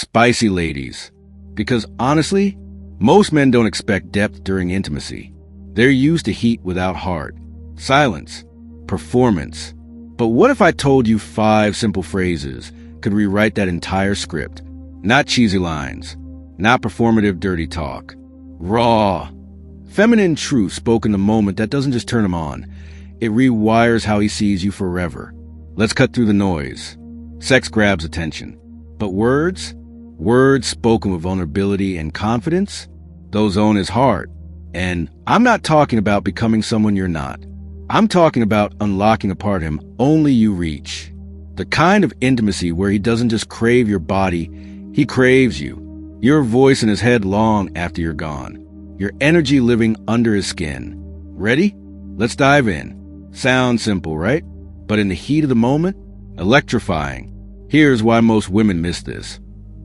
spicy ladies. Because honestly, most men don't expect depth during intimacy. They're used to heat without heart, silence, performance. But what if I told you 5 simple phrases could rewrite that entire script? Not cheesy lines, not performative dirty talk. Raw, feminine truth spoken in the moment that doesn't just turn him on. It rewires how he sees you forever. Let's cut through the noise. Sex grabs attention. But words spoken with vulnerability and confidence, those own his heart. And I'm not talking about becoming someone you're not. I'm talking about unlocking a part of him only you reach. The kind of intimacy where he doesn't just crave your body, he craves you. Your voice in his head long after you're gone. Your energy living under his skin. Ready? Let's dive in. Sounds simple, right? But in the heat of the moment, electrifying. Here's why most women miss this.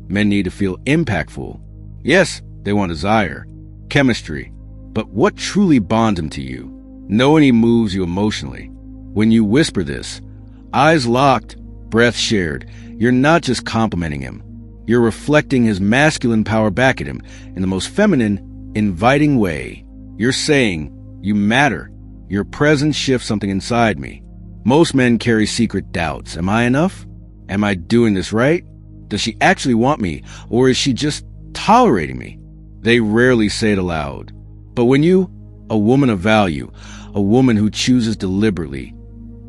Men need to feel impactful. Yes, they want desire, chemistry. But what truly bonds him to you? Knowing he moves you emotionally. When you whisper this, eyes locked, breath shared, you're not just complimenting him. You're reflecting his masculine power back at him in the most feminine, inviting way. You're saying, you matter. Your presence shifts something inside me. Most men carry secret doubts. Am I enough? Am I doing this right? Does she actually want me? Or is she just tolerating me? They rarely say it aloud. But when you, a woman of value, a woman who chooses deliberately,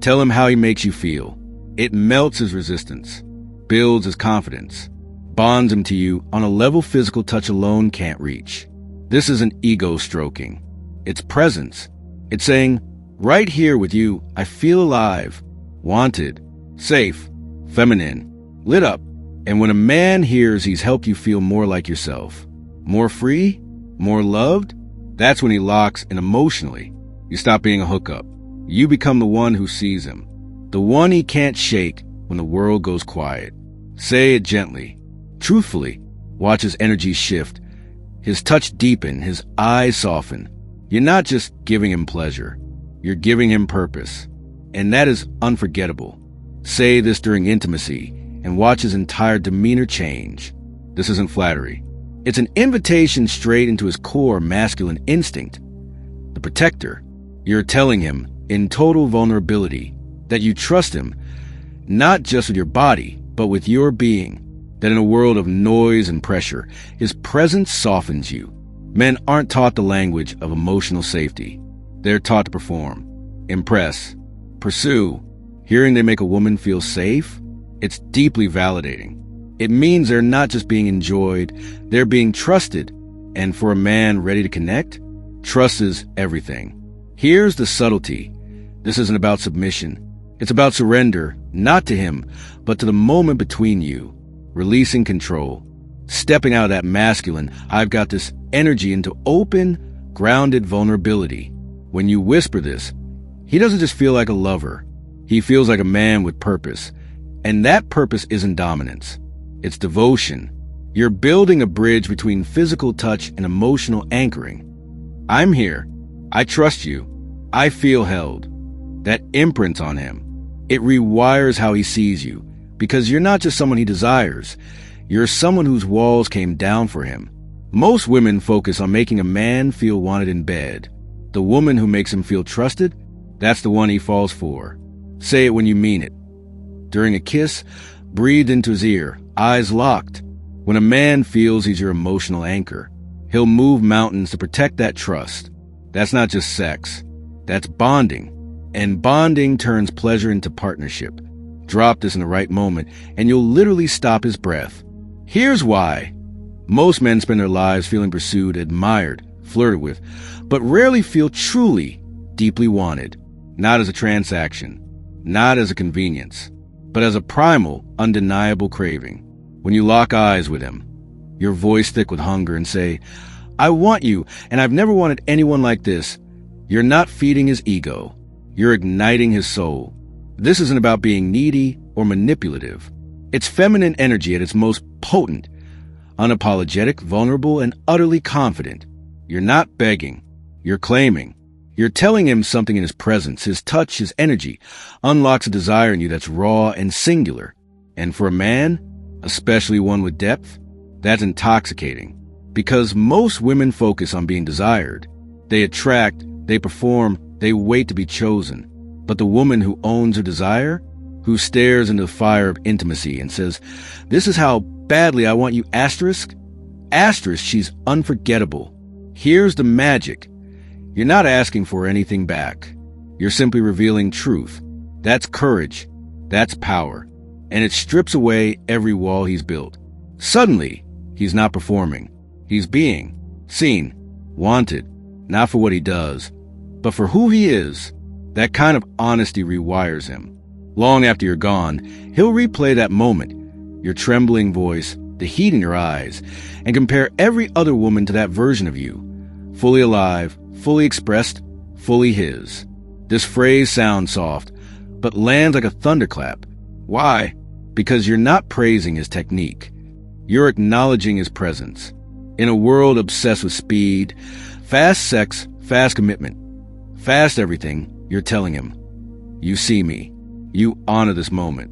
tell him how he makes you feel, it melts his resistance, builds his confidence, bonds him to you on a level physical touch alone can't reach. This isn't ego stroking. It's presence. It's saying, right here with you, I feel alive, wanted, safe, feminine, lit up. And when a man hears he's helped you feel more like yourself, more free, more loved, that's when he locks in emotionally. You stop being a hookup. You become the one who sees him, the one he can't shake when the world goes quiet. Say it gently, truthfully. Watch his energy shift, his touch deepen, his eyes soften. You're not just giving him pleasure. You're giving him purpose. And that is unforgettable. Say this during intimacy and watch his entire demeanor change. This isn't flattery. It's an invitation straight into his core masculine instinct. The protector. You're telling him, in total vulnerability, that you trust him, not just with your body, but with your being. That in a world of noise and pressure, his presence softens you. Men aren't taught the language of emotional safety. They're taught to perform, impress, pursue. Hearing they make a woman feel safe, it's deeply validating. It means they're not just being enjoyed, they're being trusted. And for a man ready to connect, trust is everything. Here's the subtlety. This isn't about submission. It's about surrender, not to him, but to the moment between you. Releasing control. Stepping out of that masculine, I've got this energy into open, grounded vulnerability. When you whisper this, he doesn't just feel like a lover. He feels like a man with purpose. And that purpose isn't dominance. It's devotion. You're building a bridge between physical touch and emotional anchoring. I'm here. I trust you. I feel held. That imprint on him. It rewires how he sees you. Because you're not just someone he desires. You're someone whose walls came down for him. Most women focus on making a man feel wanted in bed. The woman who makes him feel trusted, that's the one he falls for. Say it when you mean it. During a kiss, breathe into his ear, eyes locked. When a man feels he's your emotional anchor, he'll move mountains to protect that trust. That's not just sex. That's bonding. And bonding turns pleasure into partnership. Drop this in the right moment, and you'll literally stop his breath. Here's why. Most men spend their lives feeling pursued, admired, flirted with, but rarely feel truly, deeply wanted. Not as a transaction, not as a convenience, but as a primal, undeniable craving. When you lock eyes with him, your voice thick with hunger, and say, I want you, and I've never wanted anyone like this, you're not feeding his ego. You're igniting his soul. This isn't about being needy or manipulative. It's feminine energy at its most potent, unapologetic, vulnerable, and utterly confident. You're not begging. You're claiming. You're telling him something in his presence, his touch, his energy, unlocks a desire in you that's raw and singular. And for a man, especially one with depth, that's intoxicating. Because most women focus on being desired. They attract, they perform, they wait to be chosen. But the woman who owns her desire, who stares into the fire of intimacy and says, "This is how badly I want you, asterisk," she's unforgettable. Here's the magic. You're not asking for anything back. You're simply revealing truth. That's courage. That's power. And it strips away every wall he's built. Suddenly, he's not performing. He's being seen, wanted, not for what he does, but for who he is. That kind of honesty rewires him. Long after you're gone, he'll replay that moment, your trembling voice, the heat in your eyes, and compare every other woman to that version of you, fully alive, fully expressed, fully his. This phrase sounds soft, but lands like a thunderclap. Why? Because you're not praising his technique. You're acknowledging his presence. In a world obsessed with speed, fast sex, fast commitment, fast everything, you're telling him, "You see me. You honor this moment."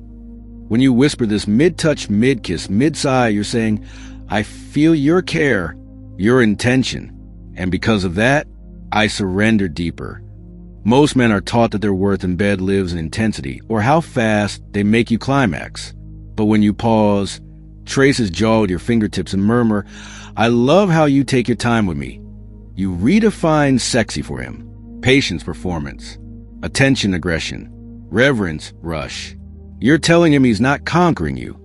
When you whisper this mid-touch, mid-kiss, mid-sigh, you're saying, "I feel your care, your intention. And because of that, I surrender deeper." Most men are taught that their worth in bed lives in intensity or how fast they make you climax. But when you pause, trace his jaw with your fingertips and murmur, "I love how you take your time with me," you redefine sexy for him. Patience, performance. Attention, aggression. Reverence, rush. You're telling him he's not conquering you.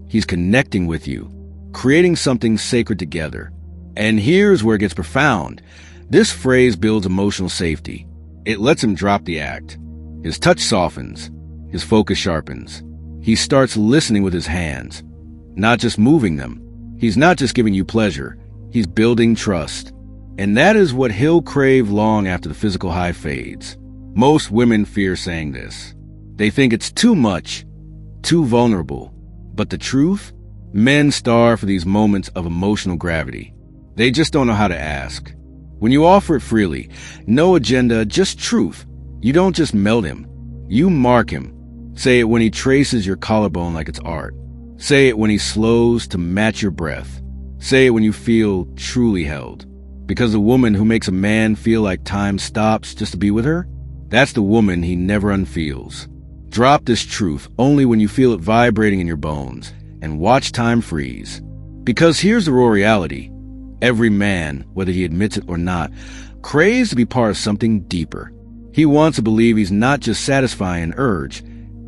He's connecting with you, creating something sacred together. And here's where it gets profound. This phrase builds emotional safety. It lets him drop the act. His touch softens. His focus sharpens. He starts listening with his hands, not just moving them. He's not just giving you pleasure. He's building trust. And that is what he'll crave long after the physical high fades. Most women fear saying this. They think it's too much, too vulnerable. But the truth? Men starve for these moments of emotional gravity. They just don't know how to ask. When you offer it freely, no agenda, just truth, you don't just melt him. You mark him. Say it when he traces your collarbone like it's art. Say it when he slows to match your breath. Say it when you feel truly held. Because the woman who makes a man feel like time stops just to be with her, that's the woman he never unfeels. Drop this truth only when you feel it vibrating in your bones, and watch time freeze. Because here's the raw reality. Every man, whether he admits it or not, craves to be part of something deeper. He wants to believe he's not just satisfying an urge,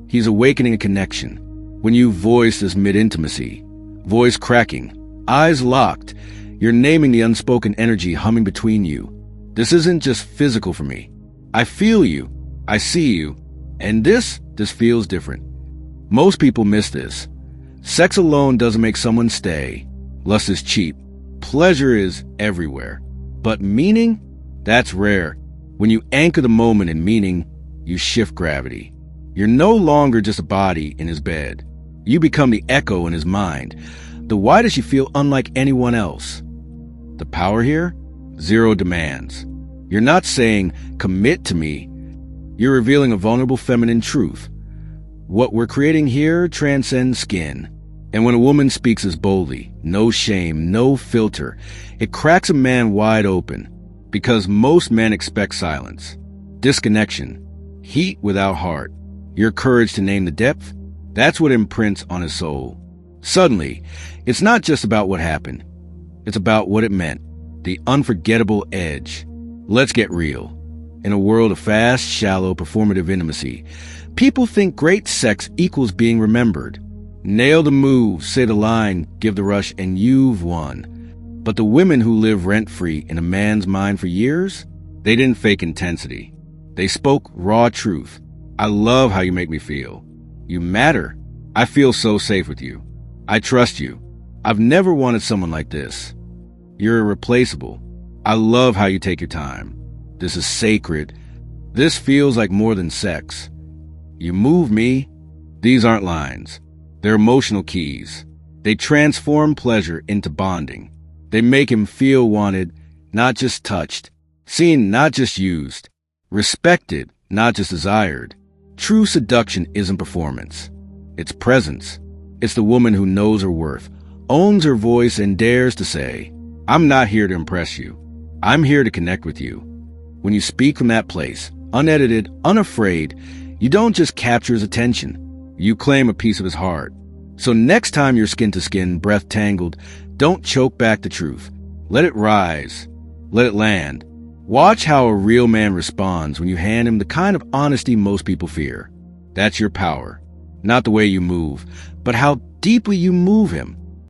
he's awakening a connection. When you voice this mid-intimacy, voice cracking, eyes locked, you're naming the unspoken energy humming between you. This isn't just physical for me. I feel you. I see you. And this feels different. Most people miss this. Sex alone doesn't make someone stay. Lust is cheap. Pleasure is everywhere. But meaning? That's rare. When you anchor the moment in meaning, you shift gravity. You're no longer just a body in his bed. You become the echo in his mind. The why does she feel unlike anyone else? The power here? Zero demands. You're not saying, "Commit to me." You're revealing a vulnerable feminine truth. What we're creating here transcends skin. And when a woman speaks as boldly, no shame, no filter, it cracks a man wide open. Because most men expect silence, disconnection, heat without heart. Your courage to name the depth, that's what imprints on his soul. Suddenly, it's not just about what happened. It's about what it meant. The unforgettable edge. Let's get real. In a world of fast, shallow, performative intimacy, people think great sex equals being remembered. Nail the move, say the line, give the rush, and you've won. But the women who live rent-free in a man's mind for years, they didn't fake intensity. They spoke raw truth. "I love how you make me feel. You matter. I feel so safe with you. I trust you. I've never wanted someone like this. You're irreplaceable. I love how you take your time. This is sacred. This feels like more than sex. You move me." These aren't lines. They're emotional keys. They transform pleasure into bonding. They make him feel wanted, not just touched. Seen, not just used. Respected, not just desired. True seduction isn't performance. It's presence. It's the woman who knows her worth, owns her voice, and dares to say, "I'm not here to impress you. I'm here to connect with you." When you speak from that place, unedited, unafraid, you don't just capture his attention. You claim a piece of his heart. So next time you're skin to skin, breath tangled, don't choke back the truth. Let it rise. Let it land. Watch how a real man responds when you hand him the kind of honesty most people fear. That's your power. Not the way you move, but how deeply you move him.